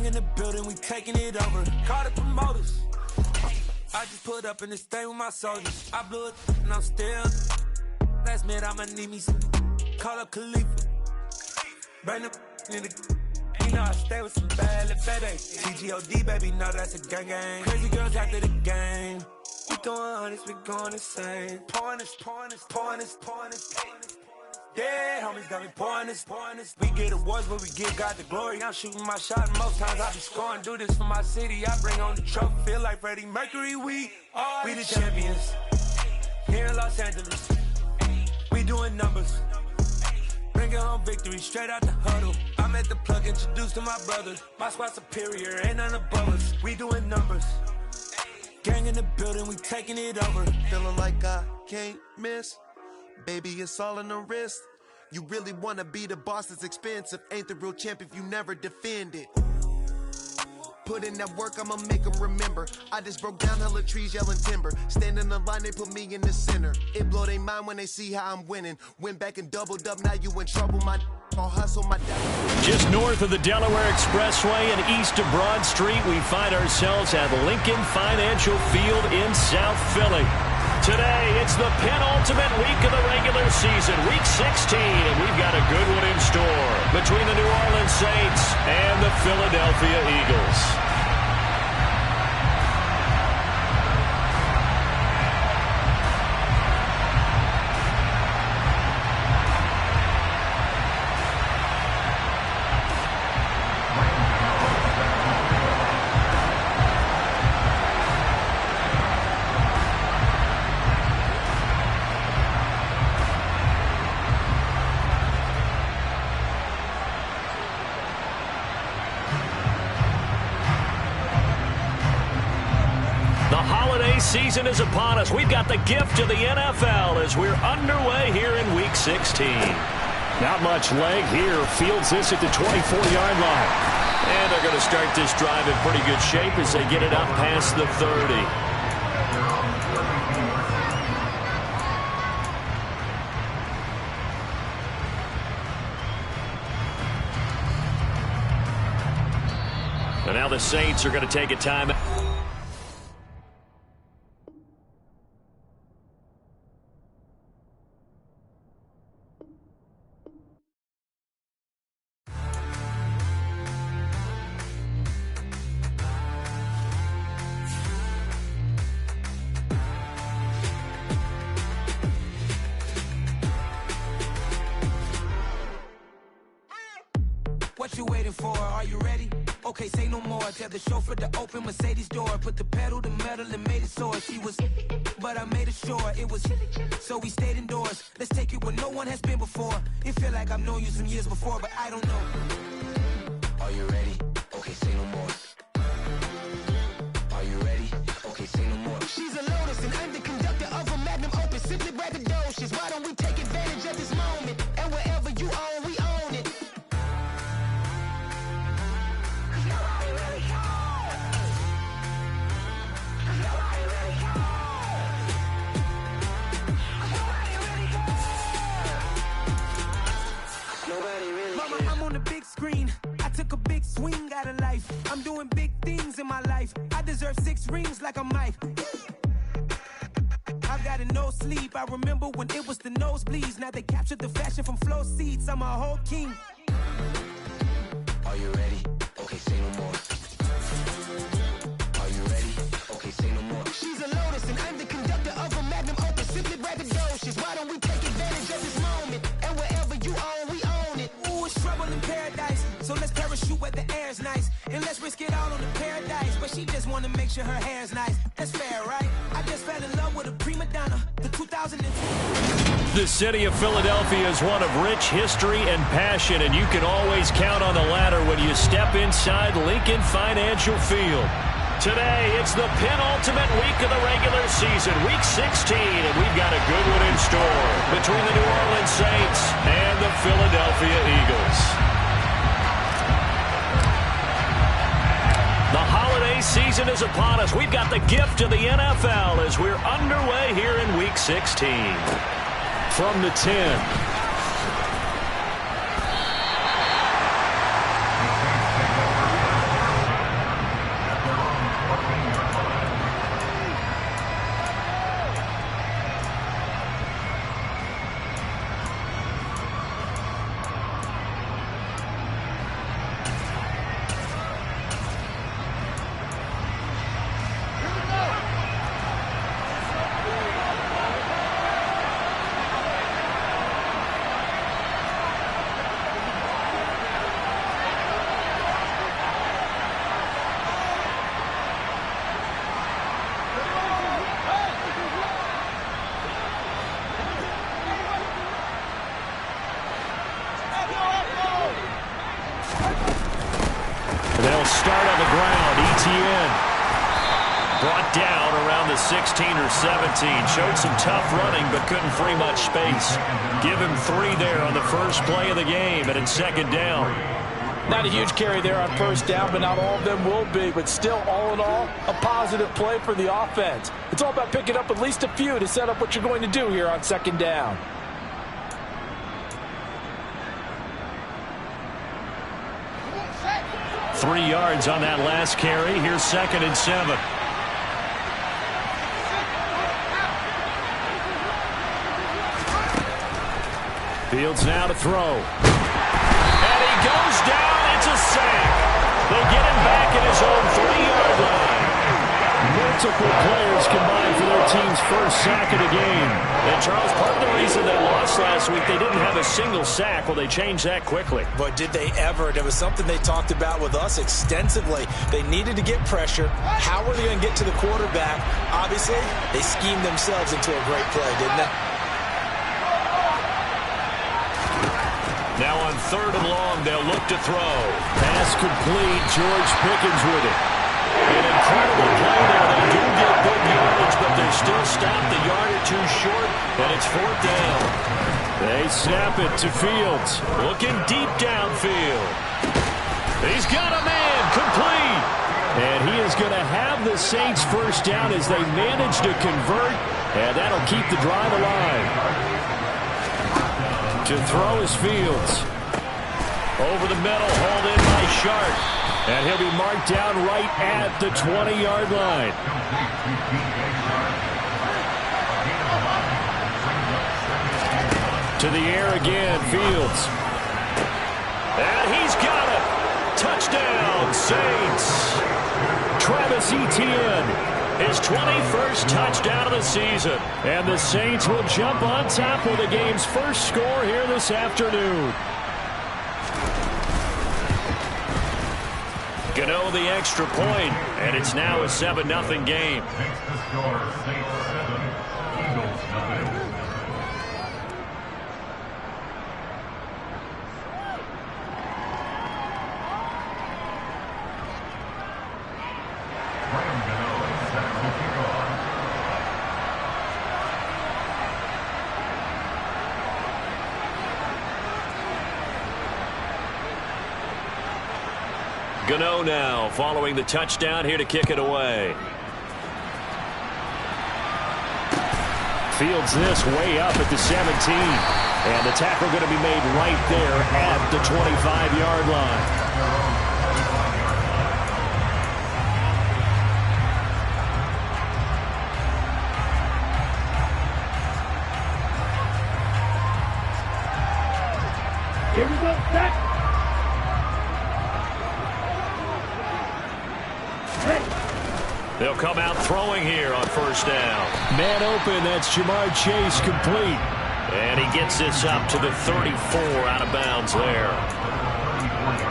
Gang in the building, we taking it over. Call the promoters. I just put up in this thing with my soldiers. I blew it and I'm still. Last minute I'ma need me some. Call up Khalifa. Burn the in the. You know I stay with some bad little baby. TGOD baby, no that's a gang gang. Crazy girls after the game. We throwing hundreds, we going insane. Pouring this. Yeah, homies got me pouring this. We get awards, but we give God the glory. I'm shooting my shot, and most times I be scoring. Do this for my city, I bring on the trophy. Feel like Freddie Mercury, we the champions. Here in Los Angeles, we doing numbers. Bringing home victory, straight out the huddle. I'm at the plug, introduced to my brother. My squad superior, ain't none above us. We doing numbers. Gang in the building, we taking it over. Feeling like I can't miss. Baby, it's all in the wrist. You really wanna be the boss, it's expensive. Ain't the real champ if you never defend it. Put in that work, I'ma make them remember. I just broke down hella trees, yelling timber. Stand in the line, they put me in the center. It blow their mind when they see how I'm winning. Went back and doubled up, now you in trouble. I'll hustle my dad. Just north of the Delaware Expressway and east of Broad Street, we find ourselves at Lincoln Financial Field in South Philly. Today, it's the penultimate week of the regular season, week 16, and we've got a good one in store between the New Orleans Saints and the Philadelphia Eagles. Season is upon us. We've got the gift of the NFL as we're underway here in Week 16. Not much leg here. Fields this at the 24-yard line. And they're going to start this drive in pretty good shape as they get it up past the 30. And now the Saints are going to take a timeout. What you waiting for? Are you ready? Okay, say no more. Tell the chauffeur to open Mercedes door. Put the pedal to metal and made it soar. She was, but I made it sure it was. So we stayed indoors. Let's take it where no one has been before. It feel like I've known you some years before, but I don't know. Are you ready? Okay, say no more. Are you ready? Okay, say no more. She's a Lotus and I'm the conductor of a Magnum Opus. Simply braggadocious. Why don't we take advantage of this moment? And wherever you own, we own it. Mama, I'm on the big screen. I took a big swing out of life. I'm doing big things in my life. I deserve 6 rings like a Mike. I've got a no sleep. I remember when it was the nosebleeds. Now they captured the fashion from flow seats. I'm a whole king. Are you ready? Okay, say no more. Are you ready? Okay, say no more. She's a Lotus and I'm the conductor of a Magnum Opus. Simply braggadocious. Why don't we take advantage of this moment? And wherever you own, we own it. Ooh, it's trouble in paradise. So let's parachute where the air's nice. And let's risk it all on the paradise. But she just wanna make sure her hair's nice. That's fair, right? I just fell in love with a prima donna. The 2002. The city of Philadelphia is one of rich history and passion, and you can always count on the latter when you step inside Lincoln Financial Field. Today, it's the penultimate week of the regular season, week 16, and we've got a good one in store between the New Orleans Saints and the Philadelphia Eagles. The holiday season is upon us. We've got the gift of the NFL as we're underway here in week 16. From the 10. They'll start on the ground. ETN brought down around the 16 or 17. Showed some tough running, but couldn't free much space. Give him 3 there on the first play of the game, and it's second down. Not a huge carry there on first down, but not all of them will be. But still, all in all, a positive play for the offense. It's all about picking up at least a few to set up what you're going to do here on second down. Three yards on that last carry. Here's second and 7. Fields now to throw. And he goes down. It's a sack. They get him back at his own 3-yard line. Multiple players combined for their team's first sack of the game. And, Charles, part of the reason they lost last week, they didn't have a single sack. Well, they changed that quickly. But did they ever? It was something they talked about with us extensively. They needed to get pressure. How were they going to get to the quarterback? Obviously, they schemed themselves into a great play, didn't they? Now on 3rd and long, they'll look to throw. Pass complete. George Pickens with it. An incredible play there. They do get good yardage, but they're still stopped a yard or two short, and it's 4th down. They snap it to Fields. Looking deep downfield. He's got a man. Complete. And he is going to have the Saints first down as they manage to convert, and that'll keep the drive alive. To throw is Fields. Over the middle, hauled in by Sharp. And he'll be marked down right at the 20-yard line. To the air again, Fields. And he's got it. Touchdown, Saints. Travis Etienne. His 21st touchdown of the season. And the Saints will jump on top with the game's first score here this afternoon. Gano the extra point, and it's now a 7-0 game. Gano now following the touchdown here to kick it away. Fields this way up at the 17. And the tackle going to be made right there at the 25-yard line. Here we go, back. They'll come out throwing here on first down. Man open, that's Jamar Chase complete. And he gets this up to the 34 out of bounds there.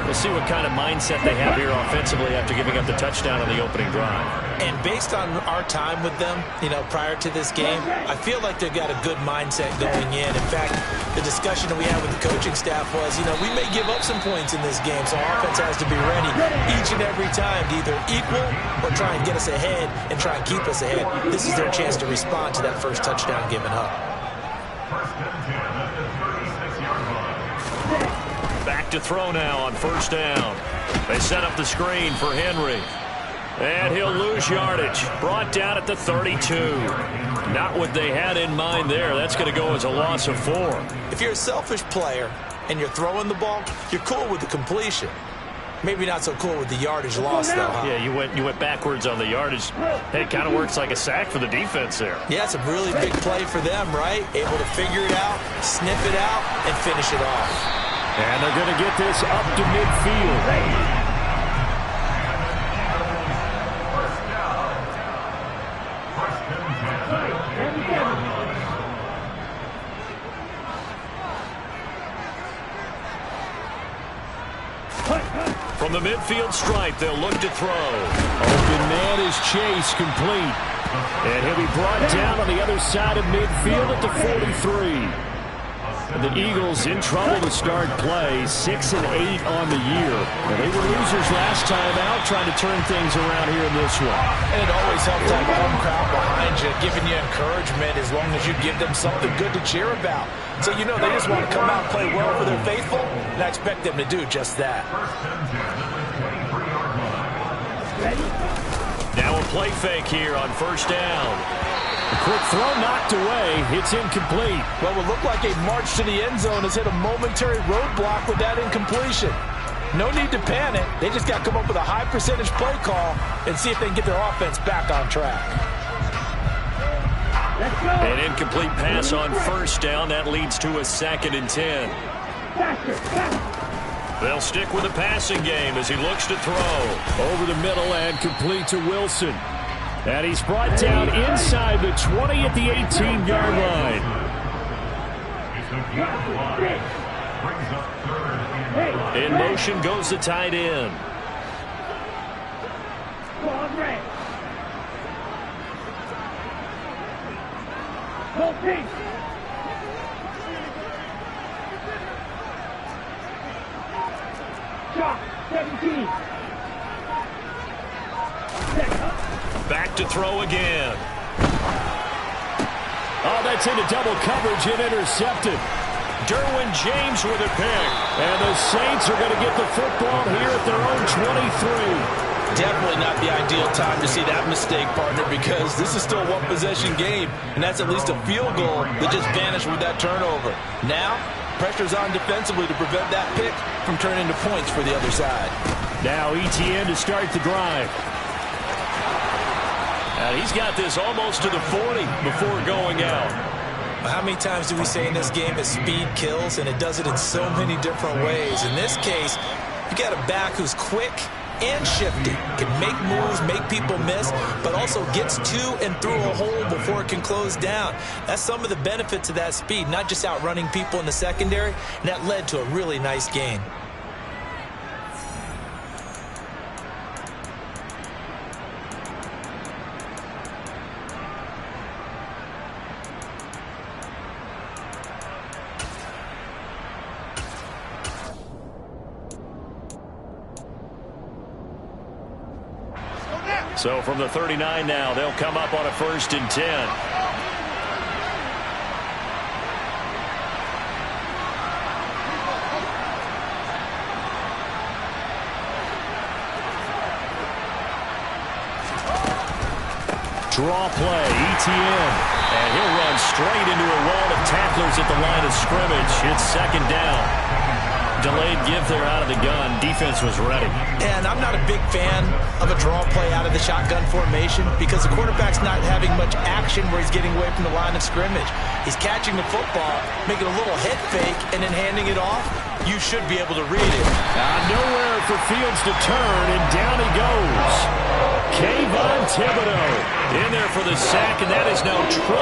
We'll see what kind of mindset they have here offensively after giving up the touchdown on the opening drive. And based on our time with them, prior to this game, I feel like they've got a good mindset going in. In fact, the discussion that we had with the coaching staff was, we may give up some points in this game, so our offense has to be ready each and every time to either equal or try and get us ahead and try and keep us ahead. This is their chance to respond to that first touchdown given up. Back to throw now on first down. They set up the screen for Henry. And he'll lose yardage. Brought down at the 32. Not what they had in mind there. That's going to go as a loss of 4. If you're a selfish player and you're throwing the ball, you're cool with the completion. Maybe not so cool with the yardage loss, though, huh? Yeah, you went backwards on the yardage. It kind of works like a sack for the defense there. Yeah, it's a really big play for them, right? Able to figure it out, sniff it out, and finish it off. And they're going to get this up to midfield. From the midfield stripe, they'll look to throw. Open man is Chase, complete. And he'll be brought down on the other side of midfield at the 43. The Eagles in trouble to start play, 6-8 on the year. And they were losers last time out, trying to turn things around here in this one. And it always helps to have a home crowd behind you, giving you encouragement as long as you give them something good to cheer about. So you know they just want to come out and play well for their faithful, and I expect them to do just that. Now a play fake here on first down. A quick throw knocked away. It's incomplete. Well, it looked like a march to the end zone has hit a momentary roadblock with that incompletion. No need to panic. They just got to come up with a high percentage play call and see if they can get their offense back on track. An incomplete pass on first down. That leads to a 2nd and 10. They'll stick with the passing game as he looks to throw. Over the middle and complete to Wilson. And he's brought down inside the 20 at the 18-yard line. In motion goes the tight end. Shot 17. Back to throw again. Oh, that's into double coverage and intercepted. Derwin James with a pick. And the Saints are going to get the football here at their own 23. Definitely not the ideal time to see that mistake, partner, because this is still a one-possession game, and that's at least a field goal that just vanished with that turnover. Now, pressure's on defensively to prevent that pick from turning into points for the other side. Now ETN to start the drive. And he's got this almost to the 40 before going out. How many times do we say in this game that speed kills, and it does it in so many different ways? In this case, you got a back who's quick and shifty, can make moves, make people miss, but also gets to and through a hole before it can close down. That's some of the benefits of that speed, not just outrunning people in the secondary, and that led to a really nice gain. So from the 39 now, they'll come up on a 1st and 10. Draw play, ETN. And he'll run straight into a wall of tacklers at the line of scrimmage. It's 2nd down. Delayed give there out of the gun. Defense was ready. And I'm not a big fan of a draw play out of the shotgun formation because the quarterback's not having much action where he's getting away from the line of scrimmage. He's catching the football, making a little head fake, and then handing it off. You should be able to read it. Nowhere for Fields to turn, and down he goes. Kayvon Thibodeau in there for the sack, and that is now 21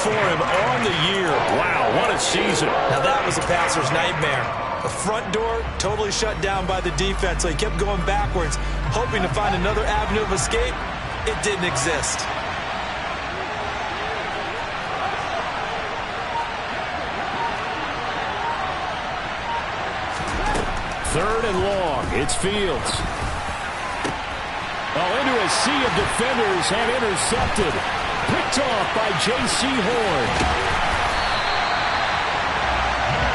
for him on the year. Wow, what a season. Now that was a passer's nightmare. The front door totally shut down by the defense, so he kept going backwards, hoping to find another avenue of escape. It didn't exist. Third and long. It's Fields. Oh, into a sea of defenders and intercepted. Picked off by J.C. Horn.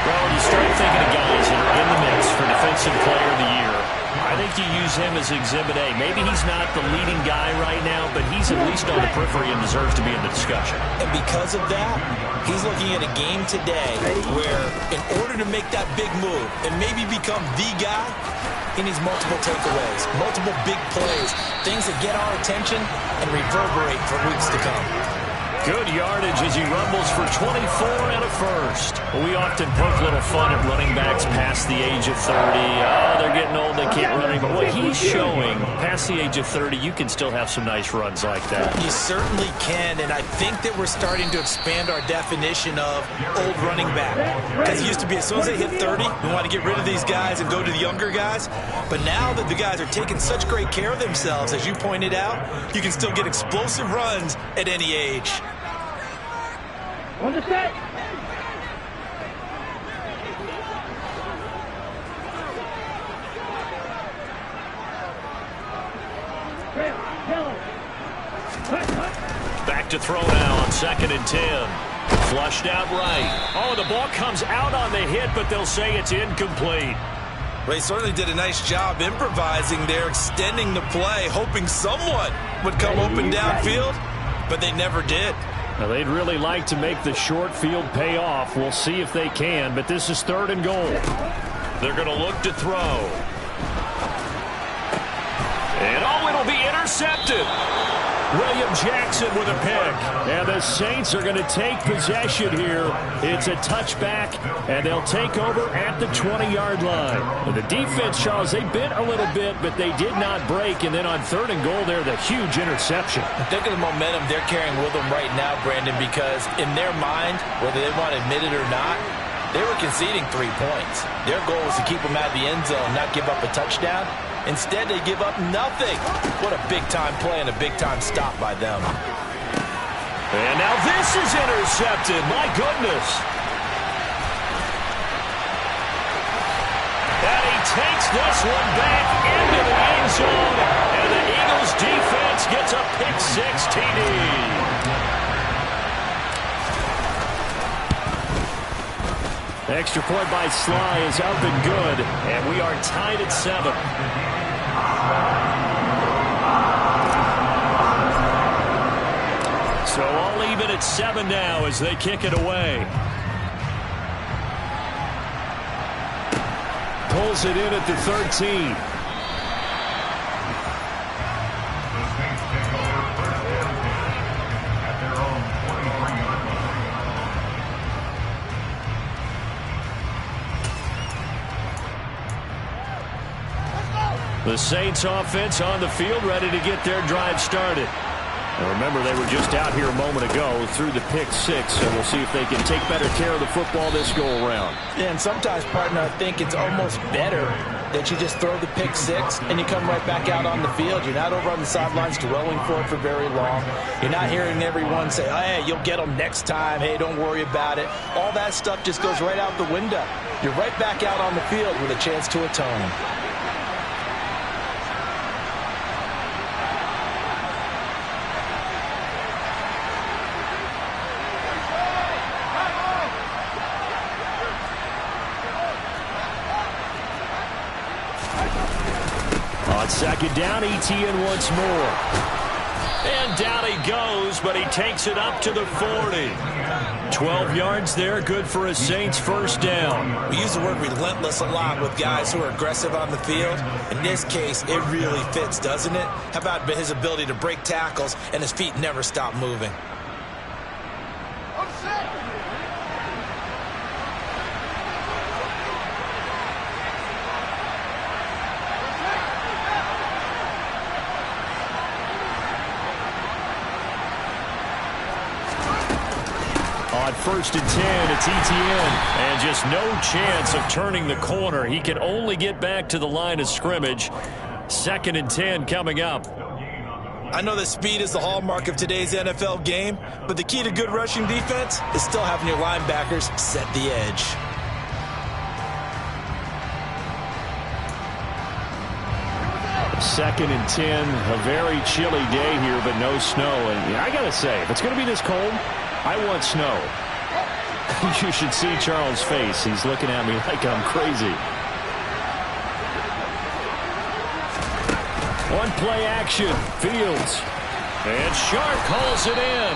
Well, when you start thinking of guys that are in the mix for Defensive Player of the Year, I think you use him as Exhibit A. Maybe he's not the leading guy right now, but he's at least on the periphery and deserves to be in the discussion. And because of that, he's looking at a game today where in order to make that big move and maybe become the guy, he needs multiple takeaways, multiple big plays, things that get our attention and reverberate for weeks to come. Good yardage as he rumbles for 24 and a first. We often poke a little fun at running backs past the age of 30. Oh, they're getting old, they can't run anymore. What he's showing, past the age of 30, you can still have some nice runs like that. You certainly can, and I think that we're starting to expand our definition of old running back. Because it used to be as soon as they hit 30, we want to get rid of these guys and go to the younger guys. But now that the guys are taking such great care of themselves, as you pointed out, you can still get explosive runs at any age. On the set. Back to throw now on 2nd and 10. Flushed out right. Oh, the ball comes out on the hit, but they'll say it's incomplete. Well, he certainly did a nice job improvising there, extending the play, hoping someone would come open downfield, but they never did. Now, they'd really like to make the short field pay off. We'll see if they can, but this is 3rd and goal. They're going to look to throw. And oh, it'll be intercepted. William Jackson with a pick. And the Saints are going to take possession here. It's a touchback, and they'll take over at the 20-yard line. And the defense, Charles, they bit a little bit, but they did not break. And then on 3rd and goal there, the huge interception. Think of the momentum they're carrying with them right now, Brandon, because in their mind, whether they want to admit it or not, they were conceding 3 points. Their goal was to keep them out of the end zone, not give up a touchdown. Instead, they give up nothing. What a big-time play and a big-time stop by them. And now this is intercepted. My goodness. And he takes this one back into the end zone. And the Eagles defense gets a pick-6 TD. Extra point by Sly is up and good, and we are tied at 7. So all even at 7 now as they kick it away. Pulls it in at the 13. The Saints offense on the field, ready to get their drive started. And remember, they were just out here a moment ago through the pick-6, so we'll see if they can take better care of the football this go-around. Yeah, and sometimes, partner, I think it's almost better that you just throw the pick-6 and you come right back out on the field. You're not over on the sidelines dwelling for it for very long. You're not hearing everyone say, hey, you'll get them next time. Hey, don't worry about it. All that stuff just goes right out the window. You're right back out on the field with a chance to atone. On 2nd down, Etienne once more. And down he goes, but he takes it up to the 40. 12 yards there, good for a Saints first down. We use the word relentless a lot with guys who are aggressive on the field. In this case, it really fits, doesn't it? How about his ability to break tackles and his feet never stop moving? On 1st and 10, it's Etienne. And just no chance of turning the corner. He can only get back to the line of scrimmage. 2nd and 10 coming up. I know that speed is the hallmark of today's NFL game, but the key to good rushing defense is still having your linebackers set the edge. Second and 10, a very chilly day here, but no snow. And I got to say, if it's going to be this cold, I want snow. You should see Charles' face. He's looking at me like I'm crazy. One play action, Fields. And Sharp calls it in.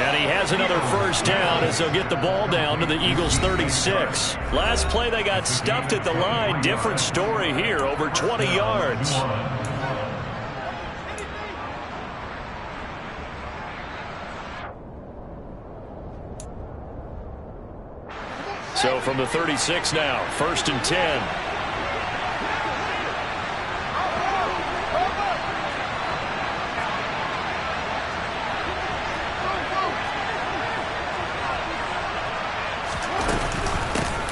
And he has another first down as they'll get the ball down to the Eagles' 36. Last play they got stuffed at the line. Different story here, over 20 yards. So from the 36 now, 1st and 10.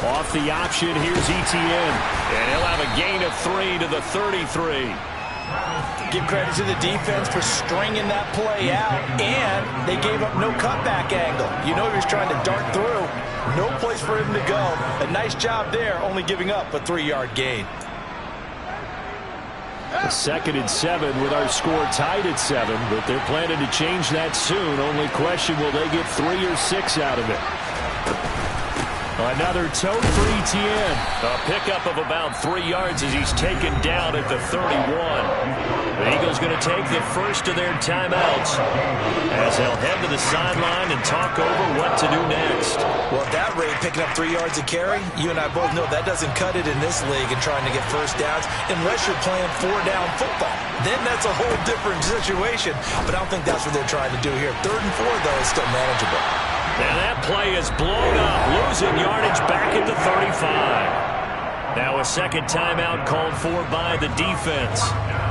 Off the option, here's Etienne. And he'll have a gain of 3 to the 33. Give credit to the defense for stringing that play out, and they gave up no cutback angle. You know he was trying to dart through. No place for him to go. A nice job there, only giving up a 3-yard gain. 2nd and 7 with our score tied at 7, but they're planning to change that soon. Only question, will they get 3 or 6 out of it? Another tote for Etienne. A pickup of about 3 yards as he's taken down at the 31. The Eagles going to take the first of their timeouts as they'll head to the sideline and talk over what to do next. Well, at that rate, picking up 3 yards a carry, you and I both know that doesn't cut it in this league and trying to get first downs unless you're playing 4-down football. Then that's a whole different situation, but I don't think that's what they're trying to do here. 3rd and 4, though, is still manageable. And that play is blown up, losing yardage back at the 35. Now a second timeout called for by the defense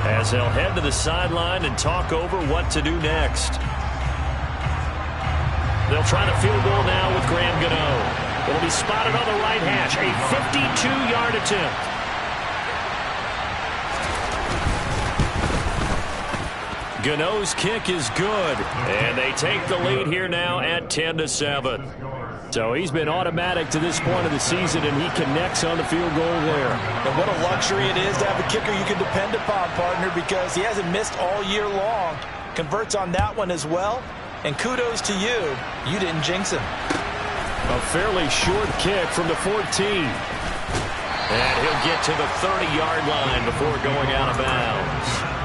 as they'll head to the sideline and talk over what to do next. They'll try the field goal now with Graham Gano. It'll be spotted on the right hash, a 52-yard attempt. Gano's kick is good, and they take the lead here now at 10-7. So he's been automatic to this point of the season, and he connects on the field goal there. And what a luxury it is to have a kicker you can depend upon, partner, because he hasn't missed all year long. Converts on that one as well, and kudos to you. You didn't jinx him. A fairly short kick from the 14. And he'll get to the 30-yard line before going out of bounds.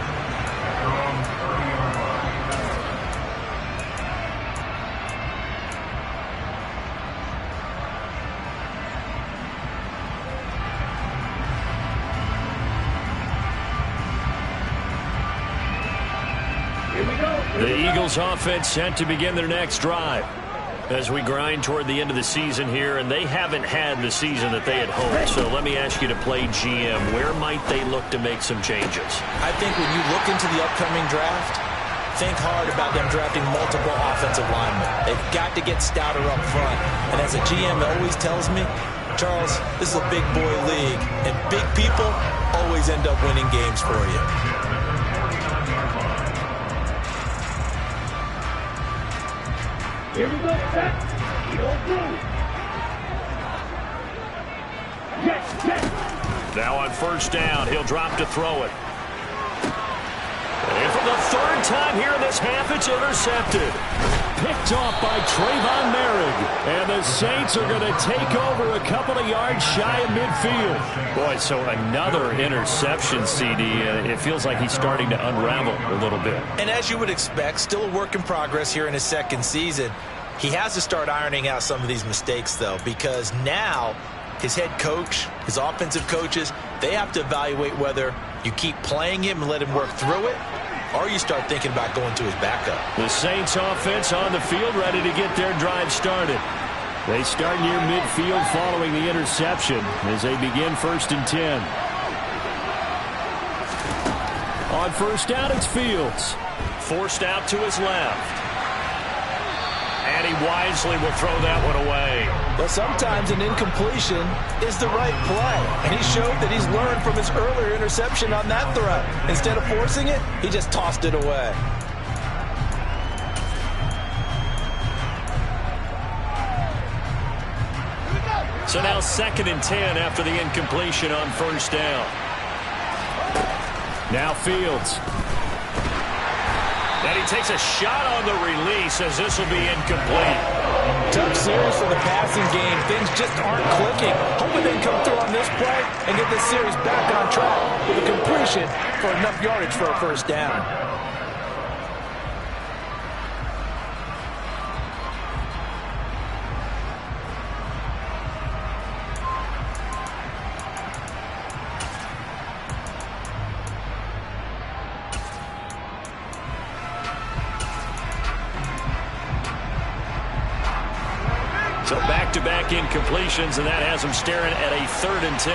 The Eagles offense set to begin their next drive as we grind toward the end of the season here, and they haven't had the season that they had hoped. So let me ask you to play GM. Where might they look to make some changes? I think when you look into the upcoming draft, think hard about them drafting multiple offensive linemen. They've got to get stouter up front. And as a GM always tells me, Charles, this is a big boy league, and big people always end up winning games for you. Here we go, set. Go through. Yes. Now on first down, he'll drop to throw it. And for the 3rd time here in this half, it's intercepted. Picked off by Trayvon Merrick. And the Saints are going to take over a couple of yards shy of midfield. Boy, so another interception, CD. It feels like he's starting to unravel a little bit. And as you would expect, still a work in progress here in his 2nd season. He has to start ironing out some of these mistakes, though, because now his head coach, his offensive coaches, they have to evaluate whether you keep playing him and let him work through it, or you start thinking about going to his backup. The Saints offense on the field, ready to get their drive started. They start near midfield following the interception as they begin 1st and 10. On first down, it's Fields. Forced out to his left. And he wisely will throw that one away. But sometimes an incompletion is the right play. And he showed that he's learned from his earlier interception on that throw. Instead of forcing it, he just tossed it away. So now 2nd and 10 after the incompletion on first down. Now Fields. And he takes a shot on the release as this will be incomplete. Tough series for the passing game. Things just aren't clicking. Hoping they can come through on this play and get this series back on track with a completion for enough yardage for a first down. So back-to-back incompletions, and that has him staring at a 3rd and 10.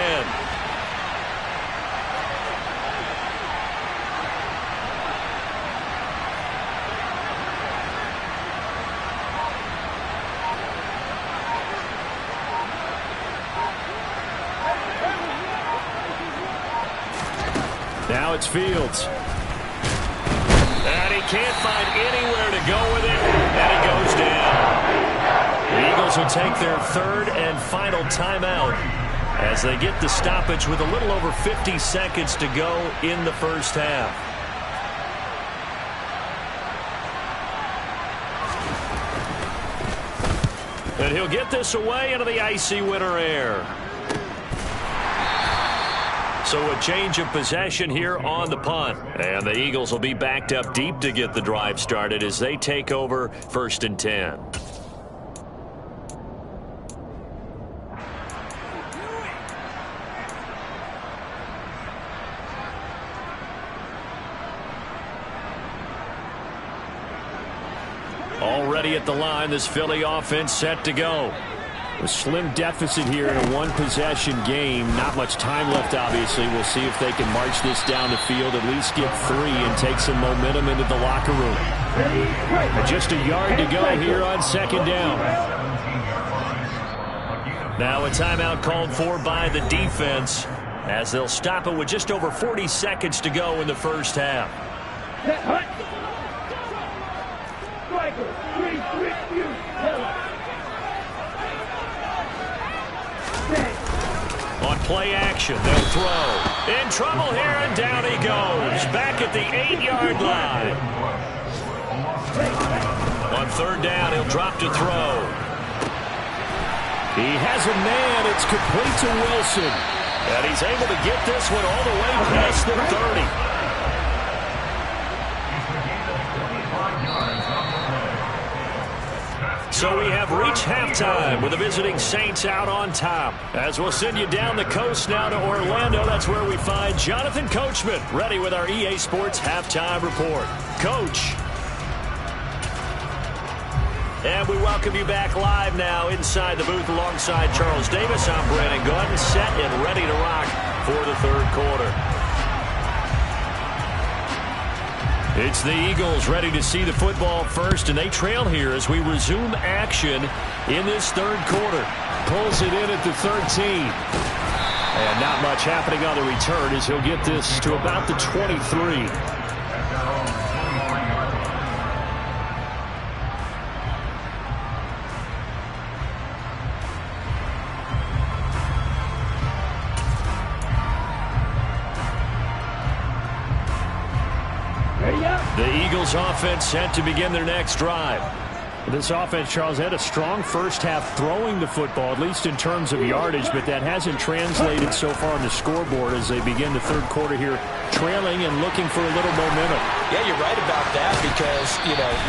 Now it's Fields. And he can't find anywhere to go with it, and he goes down. The Eagles will take their 3rd and final timeout as they get the stoppage with a little over 50 seconds to go in the first half. And he'll get this away into the icy winter air. So a change of possession here on the punt. And the Eagles will be backed up deep to get the drive started as they take over 1st and 10. Already at the line, this Philly offense set to go. A slim deficit here in a one-possession game. Not much time left, obviously. We'll see if they can march this down the field, at least get 3, and take some momentum into the locker room. And just a yard to go here on 2nd down. Now a timeout called for by the defense as they'll stop it with just over 40 seconds to go in the first half. On play action, they'll throw. In trouble here, and down he goes. Back at the 8-yard line. On 3rd down, he'll drop to throw. He has a man. It's complete to Wilson. And he's able to get this one all the way past the 30. So we have reached halftime with the visiting Saints out on top. As we'll send you down the coast now to Orlando, that's where we find Jonathan Coachman, ready with our EA Sports Halftime Report. Coach. And we welcome you back live now inside the booth alongside Charles Davis. I'm Brandon Gordon, set and ready to rock for the 3rd quarter. It's the Eagles ready to see the football first, and they trail here as we resume action in this 3rd quarter. Pulls it in at the 13. And not much happening on the return as he'll get this to about the 23. The Eagles offense set to begin their next drive. This offense, Charles, had a strong first half throwing the football, at least in terms of yardage, but that hasn't translated so far on the scoreboard as they begin the 3rd quarter here, trailing and looking for a little momentum. Yeah, you're right about that because,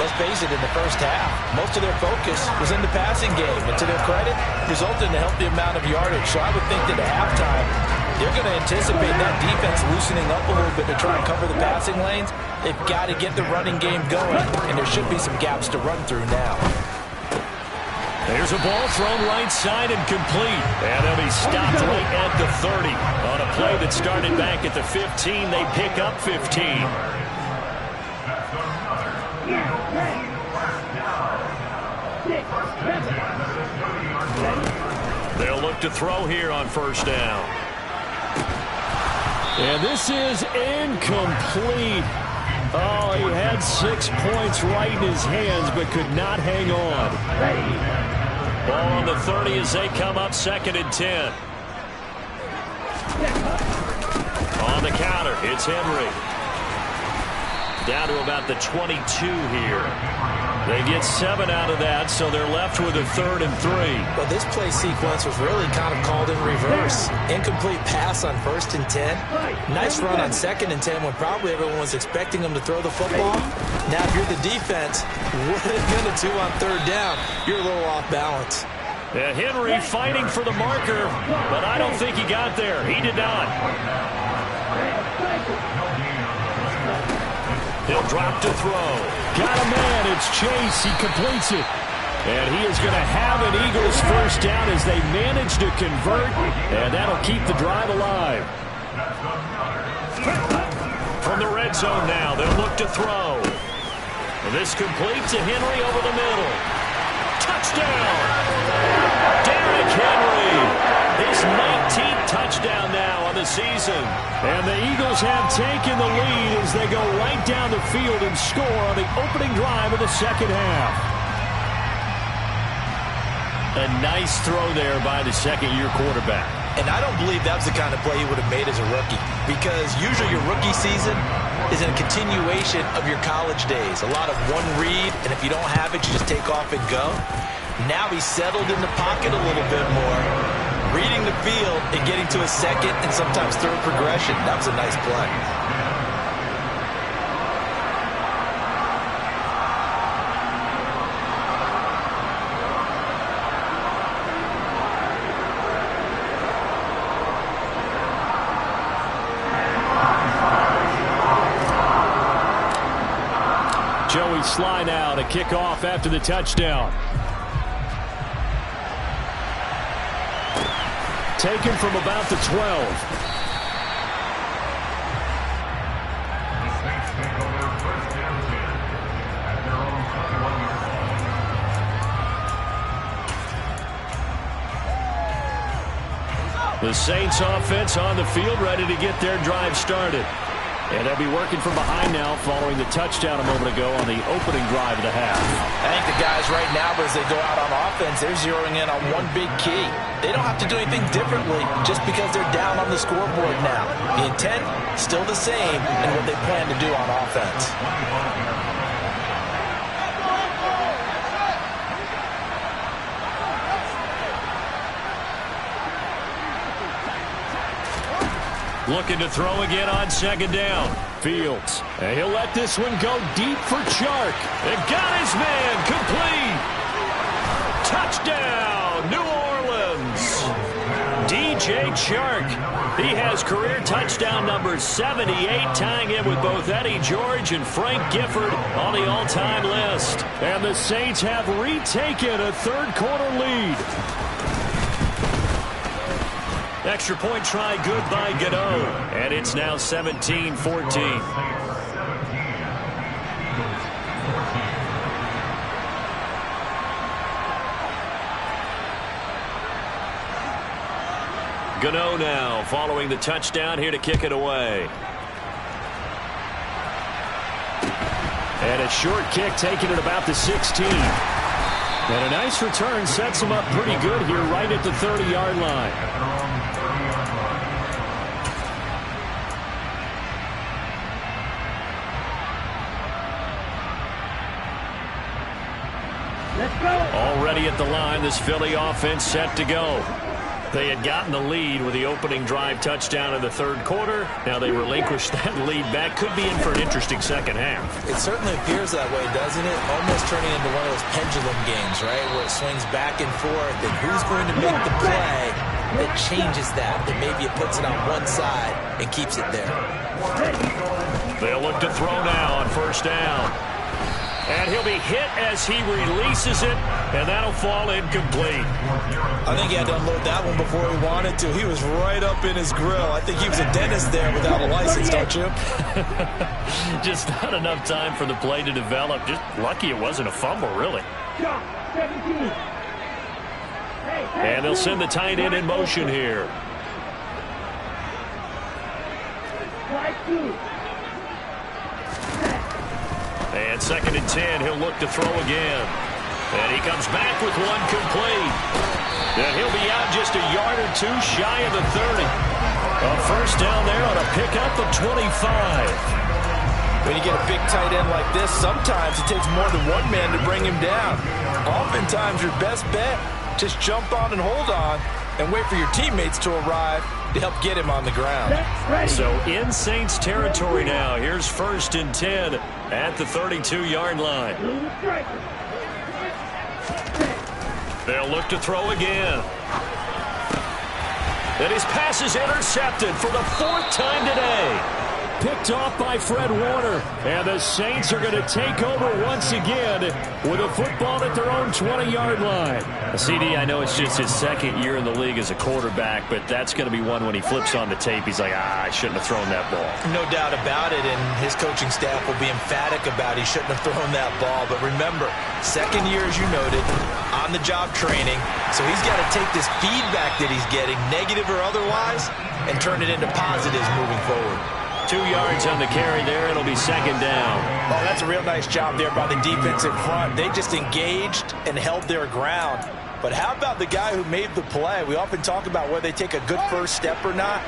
let's face it, in the first half, most of their focus was in the passing game. And to their credit, resulted in a healthy amount of yardage. So I would think that at halftime, they're going to anticipate that defense loosening up a little bit to try and cover the passing lanes. They've got to get the running game going, and there should be some gaps to run through now. There's a ball thrown right side and complete. And they'll be stopped right at the 30. On a play that started back at the 15, they pick up 15. They'll look to throw here on 1st down. And this is incomplete. Oh, he had 6 points right in his hands, but could not hang on. Ball on the 30 as they come up 2nd and 10. On the counter, it's Henry. Down to about the 22 here. They get 7 out of that, so they're left with a 3rd and 3. Well, this play sequence was really kind of called in reverse. Incomplete pass on 1st and 10. Nice run on 2nd and 10 when probably everyone was expecting them to throw the football. Now, if you're the defense, 1 minute 2 on 3rd down, you're a little off balance. Yeah, Henry fighting for the marker, but I don't think he got there. He did not. He'll drop to throw. Got a man. It's Chase. He completes it. And he is going to have an Eagles 1st down as they manage to convert. And that'll keep the drive alive. From the red zone now, they'll look to throw. This complete to Henry over the middle. Touchdown! Derrick Henry. His 19th touchdown now on the season. And the Eagles have taken the lead as they go right down the field and score on the opening drive of the 2nd half. A nice throw there by the 2nd-year quarterback. And I don't believe that was the kind of play he would have made as a rookie, because usually your rookie season is a continuation of your college days. A lot of one read, and if you don't have it, you just take off and go. Now he's settled in the pocket a little bit more, reading the field and getting to a second and sometimes third progression. That was a nice play. Joey Sly now to kick off after the touchdown. Taken from about the 12. The Saints offense on the field, ready to get their drive started. And they'll be working from behind now following the touchdown a moment ago on the opening drive of the half. I think the guys right now, as they go out on offense, they're zeroing in on one big key. They don't have to do anything differently just because they're down on the scoreboard now. The intent, still the same in what they plan to do on offense. Looking to throw again on second down. Fields. And he'll let this one go deep for Chark. And got his man complete. Touchdown, New Orleans. DJ Chark. He has career touchdown number 78, tying him with both Eddie George and Frank Gifford on the all-time list. And the Saints have retaken a third-quarter lead. Extra point try good by Gano. And it's now 17-14. Gano now following the touchdown here to kick it away. And a short kick taken at about the 16. And a nice return sets him up pretty good here right at the 30-yard line. Already at the line, this Philly offense set to go. They had gotten the lead with the opening drive touchdown in the third quarter. Now they relinquished that lead back. Could be in for an interesting second half. It certainly appears that way, doesn't it? Almost turning into one of those pendulum games, right? Where it swings back and forth, and who's going to make the play that changes that maybe it puts it on one side and keeps it there. They'll look to throw now on first down. And he'll be hit as he releases it, and that'll fall incomplete. I think he had to unload that one before he wanted to. He was right up in his grill. I think he was a dentist there without a license, don't you? Just not enough time for the play to develop. Just lucky it wasn't a fumble, really. And they'll send the tight end in motion here. And second and 10, he'll look to throw again. And he comes back with one complete. And he'll be out just a yard or two shy of the 30. A first down there on a pickup of 25. When you get a big tight end like this, sometimes it takes more than one man to bring him down. Oftentimes, your best bet, just jump on and hold on and wait for your teammates to arrive to help get him on the ground. So in Saints territory now. Here's first and 10 at the 32-yard line. They'll look to throw again. And his pass is intercepted for the fourth time today. Picked off by Fred Warner. And the Saints are going to take over once again with a football at their own 20-yard line. CD, I know it's just his second year in the league as a quarterback, but that's going to be one when he flips on the tape. He's like, I shouldn't have thrown that ball. No doubt about it, and his coaching staff will be emphatic about he shouldn't have thrown that ball. But remember, second year, as you noted, on-the-job training. So he's got to take this feedback that he's getting, negative or otherwise, and turn it into positives moving forward. 2 yards on the carry there. It'll be second down. Oh, that's a real nice job there by the defensive front. They just engaged and held their ground. But how about the guy who made the play? We often talk about whether they take a good first step or not.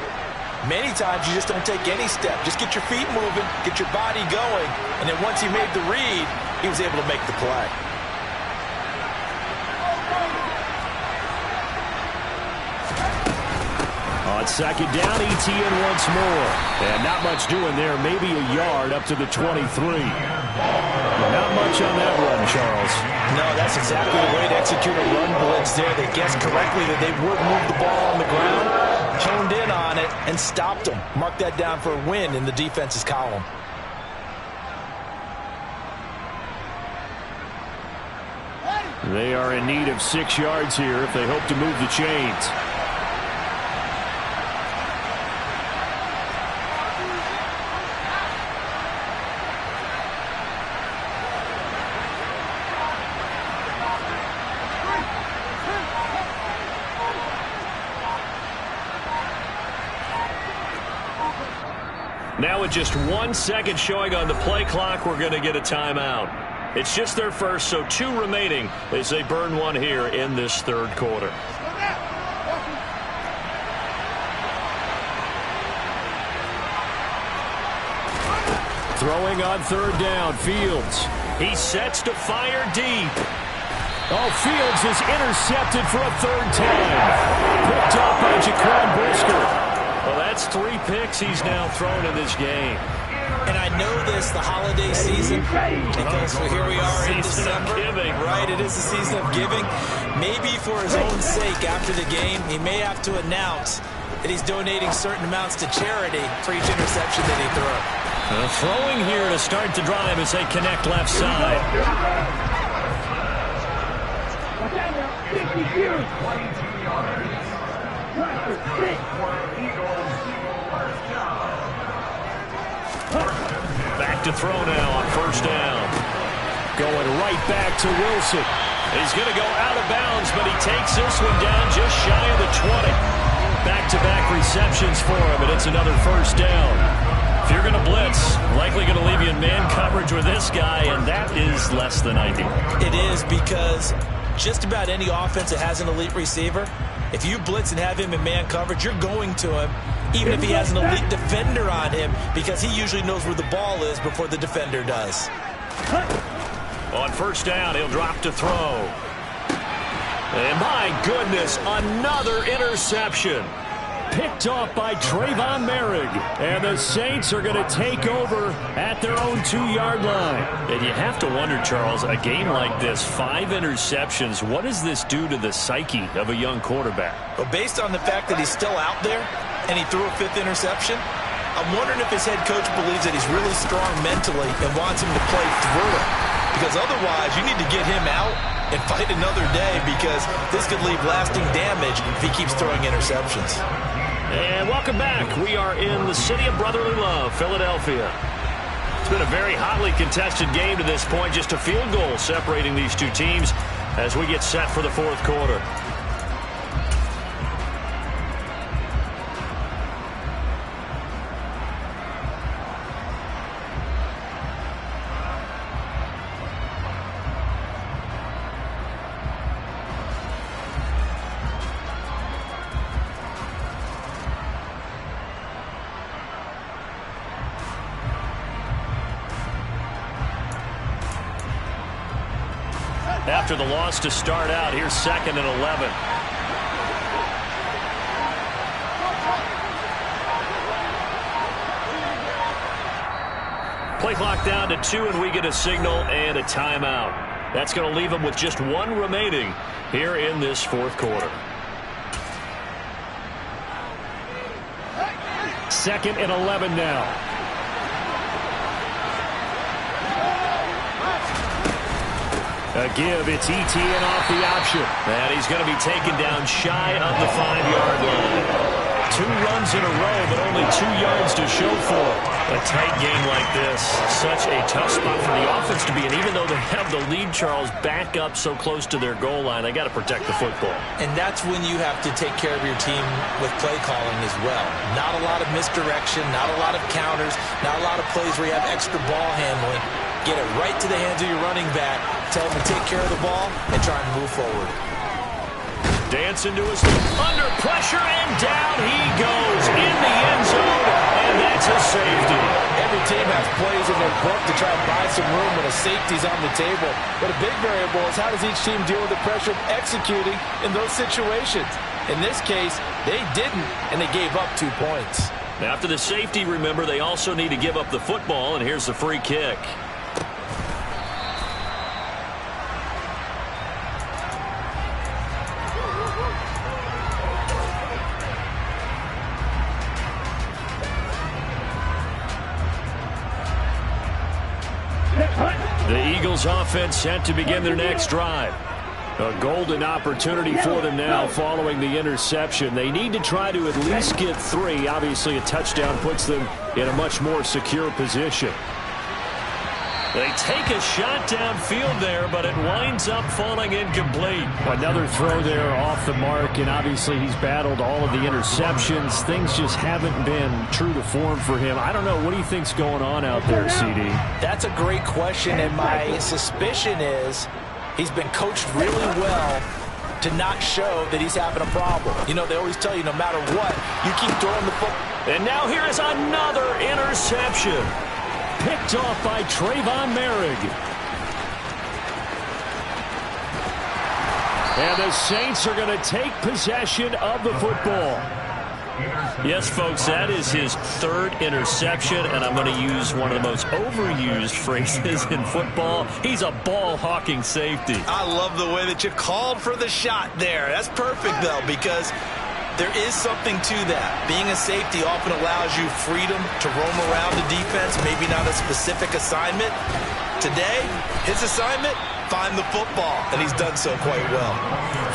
Many times you just don't take any step. Just get your feet moving, get your body going, and then once he made the read, he was able to make the play. On second down, ETN once more. And not much doing there. Maybe a yard up to the 23. Not much on that run, Charles. No, that's exactly the way to execute a run blitz there. They guessed correctly that they would move the ball on the ground, honed in on it, and stopped them. Mark that down for a win in the defense's column. They are in need of 6 yards here if they hope to move the chains. Now with just 1 second showing on the play clock, we're going to get a timeout. It's just their first, so 2 remaining as they burn one here in this third quarter. Throwing on third down, Fields. He sets to fire deep. Oh, Fields is intercepted for a third time. Picked up by Jaquan Brisker. Well, that's 3 picks he's now thrown in this game. And I know this, the holiday season, because here we are in December. Right, it is the season of giving. Maybe for his own sake after the game, he may have to announce that he's donating certain amounts to charity for each interception that he throws. Throwing here to start the drive as they connect left side. Back to throw now on first down. Going right back to Wilson. He's going to go out of bounds, but he takes this one down just shy of the 20. Back-to-back receptions for him, and it's another first down. If you're going to blitz, likely going to leave you in man coverage with this guy, and that is less than ideal. It is, because just about any offense that has an elite receiver, if you blitz and have him in man coverage, you're going to him, even if he has an elite defender on him, because he usually knows where the ball is before the defender does. On first down, he'll drop to throw. And my goodness, another interception. Picked off by Trayvon Merrick. And the Saints are going to take over at their own 2-yard line. And you have to wonder, Charles, a game like this, 5 interceptions, what does this do to the psyche of a young quarterback? Well, based on the fact that he's still out there and he threw a 5th interception, I'm wondering if his head coach believes that he's really strong mentally and wants him to play through it. Because otherwise, you need to get him out and fight another day, because this could leave lasting damage if he keeps throwing interceptions. And welcome back. We are in the city of brotherly love, Philadelphia. It's been a very hotly contested game to this point. Just a field goal separating these two teams as we get set for the fourth quarter. After the loss to start out, here's 2nd and 11. Play clock down to 2, and we get a signal and a timeout. That's going to leave them with just 1 remaining here in this fourth quarter. 2nd and 11 now. A give, it's ETN off the option. And he's going to be taken down shy of the 5-yard line. 2 runs in a row, but only 2 yards to show for it. A tight game like this, such a tough spot for the offense to be in. Even though they have the lead, Charles, back up so close to their goal line, they got to protect the football. And that's when you have to take care of your team with play calling as well. Not a lot of misdirection, not a lot of counters, not a lot of plays where you have extra ball handling. Get it right to the hands of your running back, tell him to take care of the ball, and try and move forward. Dancing to his feet, under pressure, and down he goes in the end zone, and that's a safety. Every team has plays in their book to try and buy some room when a safety's on the table. But a big variable is how does each team deal with the pressure of executing in those situations. In this case, they didn't, and they gave up 2 points. After the safety, remember, they also need to give up the football, and here's the free kick. The Eagles offense set to begin their next drive. A golden opportunity for them now following the interception. They need to try to at least get 3. Obviously, a touchdown puts them in a much more secure position. They take a shot downfield there, but it winds up falling incomplete. Another throw there off the mark, and obviously he's battled all of the interceptions. Things just haven't been true to form for him. I don't know. What do you think's going on out there, CD? That's a great question, and my suspicion is he's been coached really well to not show that he's having a problem. You know, they always tell you no matter what, you keep throwing the football. And now here is another interception. Picked off by Trayvon Merrick. And the Saints are going to take possession of the football. Yes, folks, that is his 3rd interception, and I'm going to use one of the most overused phrases in football. He's a ball-hawking safety. I love the way that you called for the shot there. That's perfect, though, because there is something to that. Being a safety often allows you freedom to roam around the defense, maybe not a specific assignment. Today, his assignment, find the football, and he's done so quite well.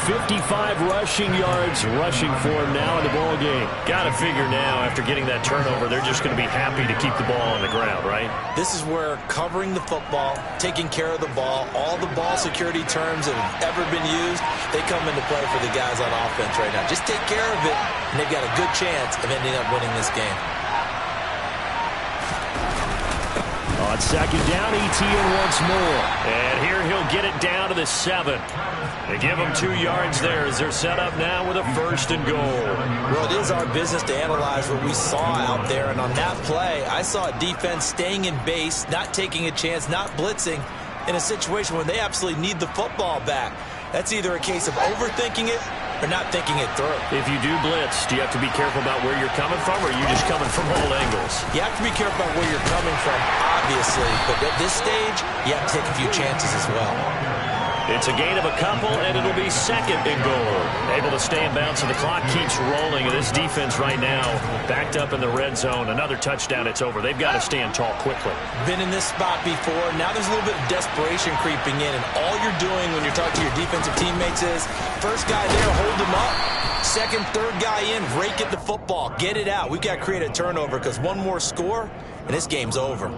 55 rushing yards rushing for him now in the ball game. Got to figure now, after getting that turnover, they're just going to be happy to keep the ball on the ground, right? This is where covering the football, taking care of the ball, all the ball security terms that have ever been used, they come into play for the guys on offense right now. Just take care of it, and they've got a good chance of ending up winning this game. On second down, Etienne once more. And here he'll get it down to the 7. They give him 2 yards there as they're set up now with a 1st and goal. Well, it is our business to analyze what we saw out there. And on that play, I saw a defense staying in base, not taking a chance, not blitzing in a situation where they absolutely need the football back. That's either a case of overthinking it or not thinking it through. If you do blitz, do you have to be careful about where you're coming from, or are you just coming from all angles? You have to be careful about where you're coming from, obviously. But at this stage, you have to take a few chances as well. It's a gain of a couple, and it'll be 2nd and goal. Able to stay in bounds, so the clock keeps rolling. And this defense right now, backed up in the red zone. Another touchdown, it's over. They've got to stand tall quickly. Been in this spot before. Now there's a little bit of desperation creeping in. And all you're doing when you're talking to your defensive teammates is, first guy there, hold him up. Second, third guy in, rake at the football. Get it out. We've got to create a turnover because one more score, and this game's over.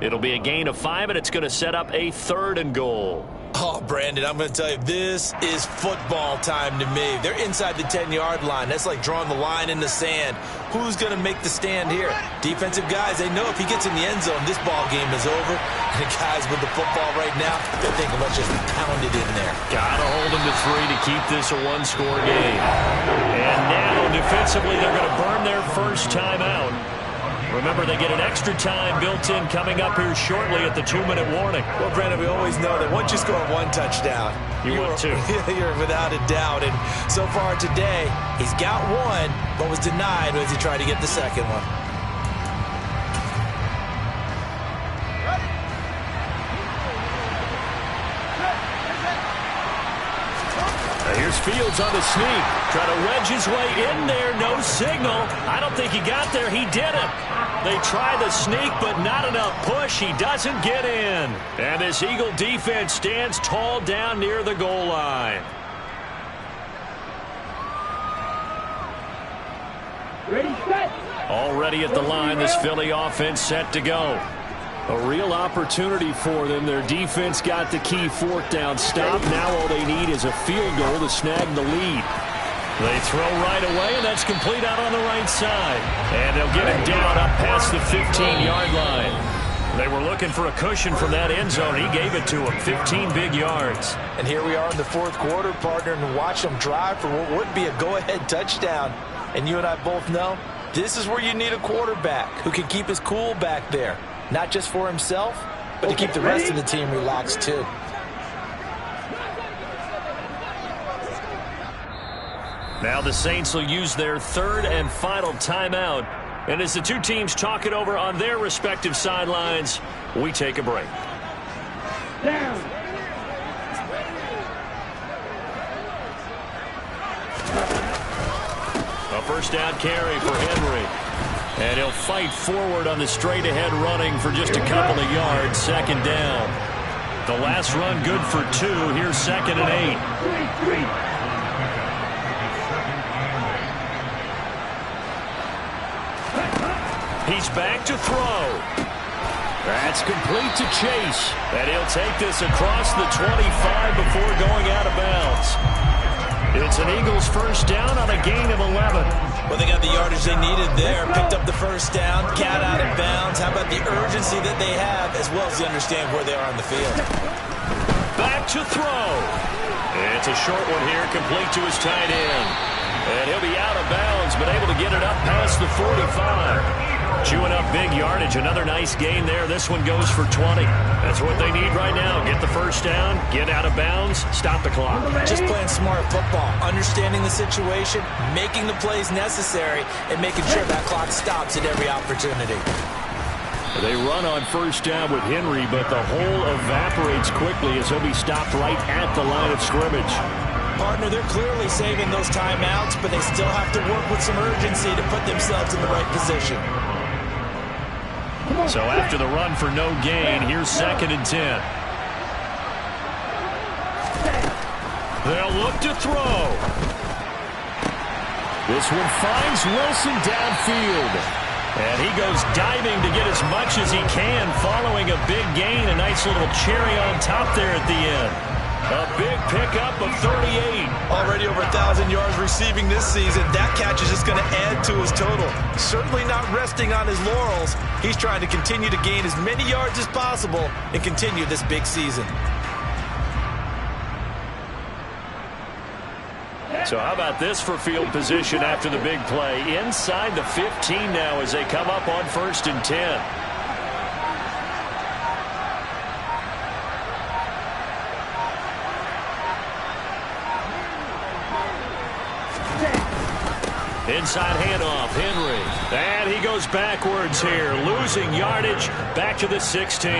It'll be a gain of 5, and it's going to set up a 3rd and goal. Oh, Brandon, I'm going to tell you, this is football time to me. They're inside the 10-yard line. That's like drawing the line in the sand. Who's going to make the stand here? Defensive guys, they know if he gets in the end zone, this ball game is over. And the guys with the football right now, they're thinking, let's just pound it in there. Got to hold him to 3 to keep this a 1-score game. And now, defensively, they're going to burn their first timeout. Remember, they get an extra time built in coming up here shortly at the 2-minute warning. Well, Brandon, we always know that once you score 1 touchdown, you win 2. You're without a doubt. And so far today, he's got 1, but was denied as he tried to get the second one. Here's Fields on the sneak. Trying to wedge his way in there. No signal. I don't think he got there. He didn't. They try the sneak, but not enough push. He doesn't get in. And this Eagle defense stands tall down near the goal line. Ready, set. Already at the line, this Philly offense set to go. A real opportunity for them. Their defense got the key 4th down stop. Now all they need is a field goal to snag the lead. They throw right away, and that's complete out on the right side. And they'll get him down up past the 15-yard line. They were looking for a cushion from that end zone. He gave it to him, 15 big yards. And here we are in the fourth quarter, partner, and watch them drive for what would be a go-ahead touchdown. And you and I both know this is where you need a quarterback who can keep his cool back there, not just for himself, but to keep the rest of the team relaxed too. Now the Saints will use their third and final timeout. And as the two teams talk it over on their respective sidelines, we take a break. Down. A first down carry for Henry. And he'll fight forward on the straight-ahead running for just a couple of yards. Second down. The last run good for 2. Here's 2nd and 8. He's back to throw. That's complete to Chase. And he'll take this across the 25 before going out of bounds. It's an Eagles first down on a gain of 11. Well, they got the yardage they needed there. Picked up the first down, got out of bounds. How about the urgency that they have, as well as they understand where they are on the field. Back to throw. It's a short one here, complete to his tight end. And he'll be out of bounds, but able to get it up past the 45. Chewing up big yardage. Another nice gain there. This one goes for 20. That's what they need right now. Get the first down, get out of bounds, stop the clock. Just playing smart football, understanding the situation, making the plays necessary, and making sure that clock stops at every opportunity. They run on first down with Henry, but the hole evaporates quickly as he'll be stopped right at the line of scrimmage. Partner, they're clearly saving those timeouts, but they still have to work with some urgency to put themselves in the right position. So after the run for no gain, here's 2nd and 10. They'll look to throw. This one finds Wilson downfield. And he goes diving to get as much as he can following a big gain. A nice little cherry on top there at the end. A big pickup of 38. Already over 1,000 yards receiving this season. That catch is just going to add to his total. Certainly not resting on his laurels. He's trying to continue to gain as many yards as possible and continue this big season. So how about this for field position after the big play? Inside the 15 now as they come up on 1st and 10. Inside handoff, Henry. And he goes backwards here, losing yardage back to the 16.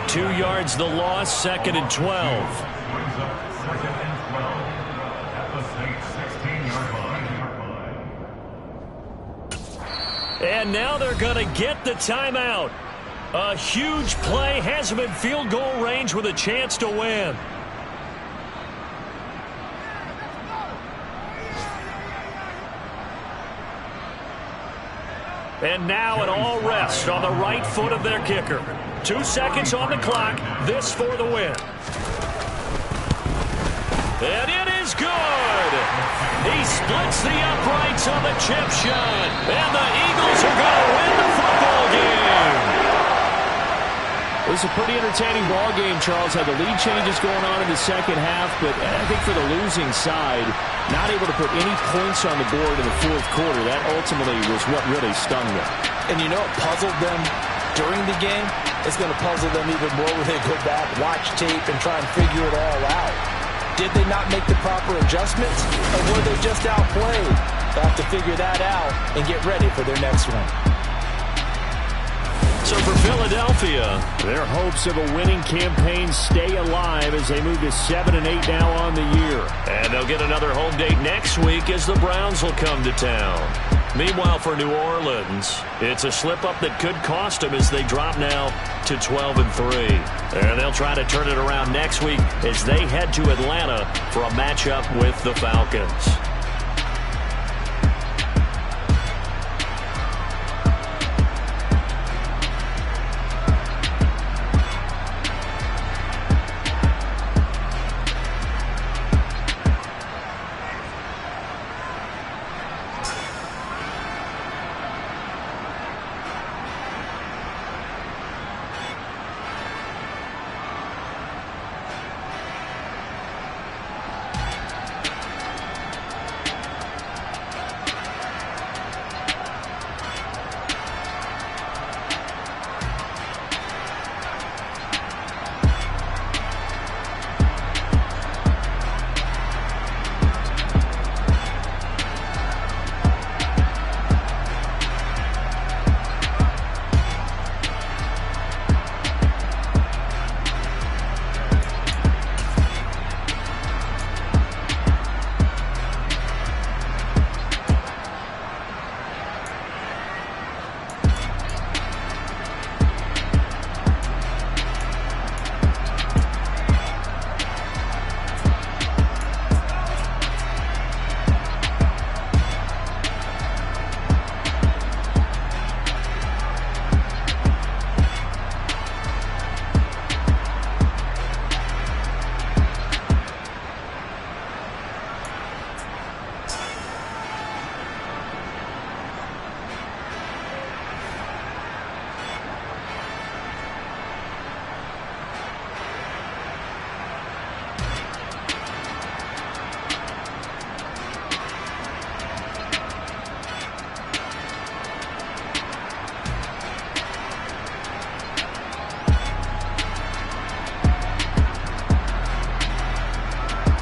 2 yards the loss, 2nd and 12. And now they're going to get the timeout. A huge play has him in field goal range with a chance to win. And now an all rest on the right foot of their kicker. 2 seconds on the clock. This for the win. And it is good. He splits the uprights on the chip shot. And the Eagles are going to win the football game. It was a pretty entertaining ball game, Charles. Had the lead changes going on in the second half, but I think for the losing side, not able to put any points on the board in the fourth quarter. That ultimately was what really stung them. And you know what puzzled them during the game? It's going to puzzle them even more when they go back, watch tape, and try and figure it all out. Did they not make the proper adjustments, or were they just outplayed? They'll have to figure that out and get ready for their next one. So for Philadelphia, their hopes of a winning campaign stay alive as they move to 7-8 now on the year. And they'll get another home date next week as the Browns will come to town. Meanwhile, for New Orleans, it's a slip-up that could cost them as they drop now to 12-3. And they'll try to turn it around next week as they head to Atlanta for a matchup with the Falcons.